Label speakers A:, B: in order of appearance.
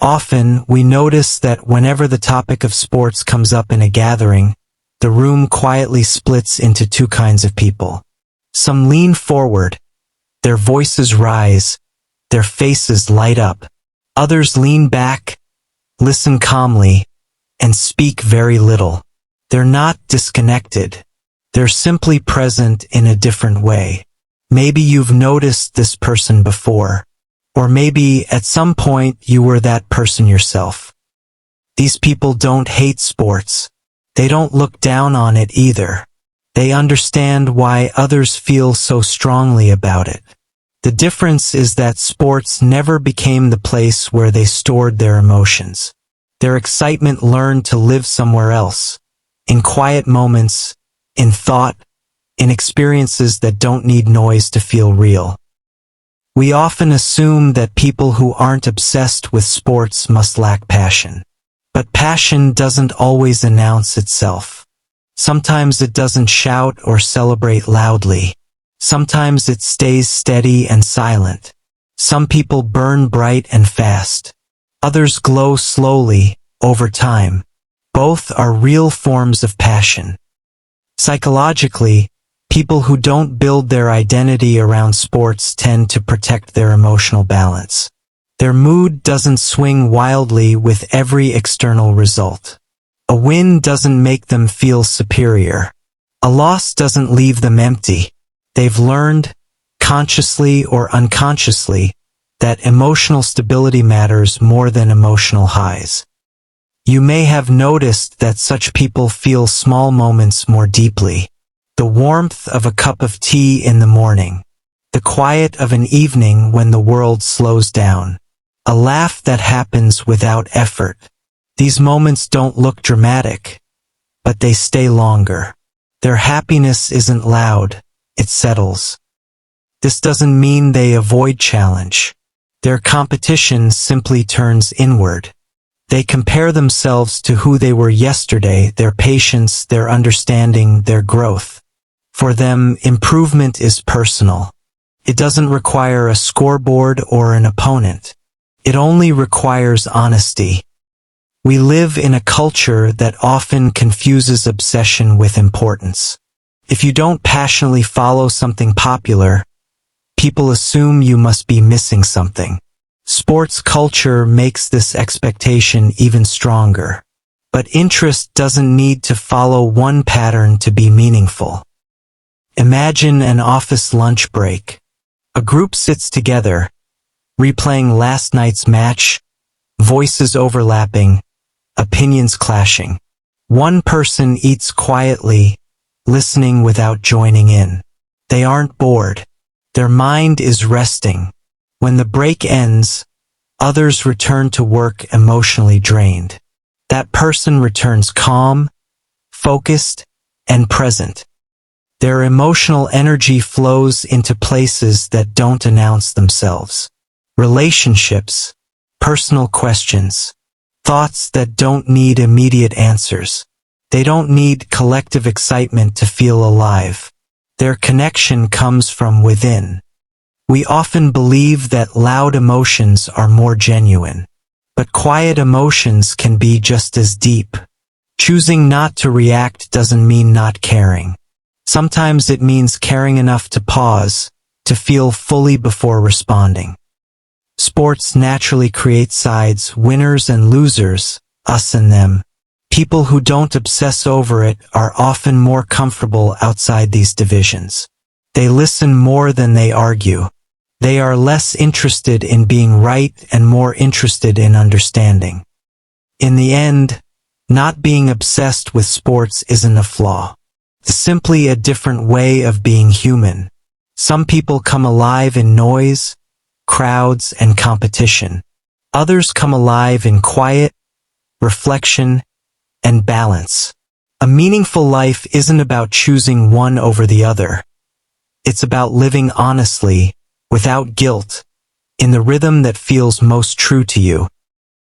A: Often, we notice that whenever the topic of sports comes up in a gathering, the room quietly splits into two kinds of people. Some lean forward, their voices rise, their faces light up. Others lean back, listen calmly, and speak very little. They're not disconnected. They're simply present in a different way. Maybe you've noticed this person before, or maybe at some point you were that person yourself. These people don't hate sports. They don't look down on it either. They understand why others feel so strongly about it. The difference is that sports never became the place where they stored their emotions. Their excitement learned to live somewhere else, in quiet moments, in thought, in experiences that don't need noise to feel real. We often assume that people who aren't obsessed with sports must lack passion. But passion doesn't always announce itself. Sometimes it doesn't shout or celebrate loudly. Sometimes it stays steady and silent. Some people burn bright and fast. Others glow slowly, over time. Both are real forms of passion. Psychologically, people who don't build their identity around sports tend to protect their emotional balance. Their mood doesn't swing wildly with every external result. A win doesn't make them feel superior. A loss doesn't leave them empty. They've learned, consciously or unconsciously, that emotional stability matters more than emotional highs. You may have noticed that such people feel small moments more deeply. The warmth of a cup of tea in the morning. The quiet of an evening when the world slows down. A laugh that happens without effort. These moments don't look dramatic, but they stay longer. Their happiness isn't loud, it settles. This doesn't mean they avoid challenge. Their competition simply turns inward. They compare themselves to who they were yesterday, their patience, their understanding, their growth. For them, improvement is personal. It doesn't require a scoreboard or an opponent. It only requires honesty. We live in a culture that often confuses obsession with importance. If you don't passionately follow something popular, people assume you must be missing something. Sports culture makes this expectation even stronger. But interest doesn't need to follow one pattern to be meaningful. Imagine an office lunch break. A group sits together, replaying last night's match, voices overlapping, opinions clashing. One person eats quietly, listening without joining in. They aren't bored. Their mind is resting. When the break ends, others return to work emotionally drained. That person returns calm, focused, and present. Their emotional energy flows into places that don't announce themselves. Relationships, personal questions, thoughts that don't need immediate answers. They don't need collective excitement to feel alive. Their connection comes from within. We often believe that loud emotions are more genuine, but quiet emotions can be just as deep. Choosing not to react doesn't mean not caring. Sometimes it means caring enough to pause, to feel fully before responding. Sports naturally create sides, winners and losers, us and them. People who don't obsess over it are often more comfortable outside these divisions. They listen more than they argue. They are less interested in being right and more interested in understanding. In the end, not being obsessed with sports isn't a flaw. It's simply a different way of being human. Some people come alive in noise, crowds, and competition. Others come alive in quiet, reflection, and balance. A meaningful life isn't about choosing one over the other. It's about living honestly, without guilt, in the rhythm that feels most true to you.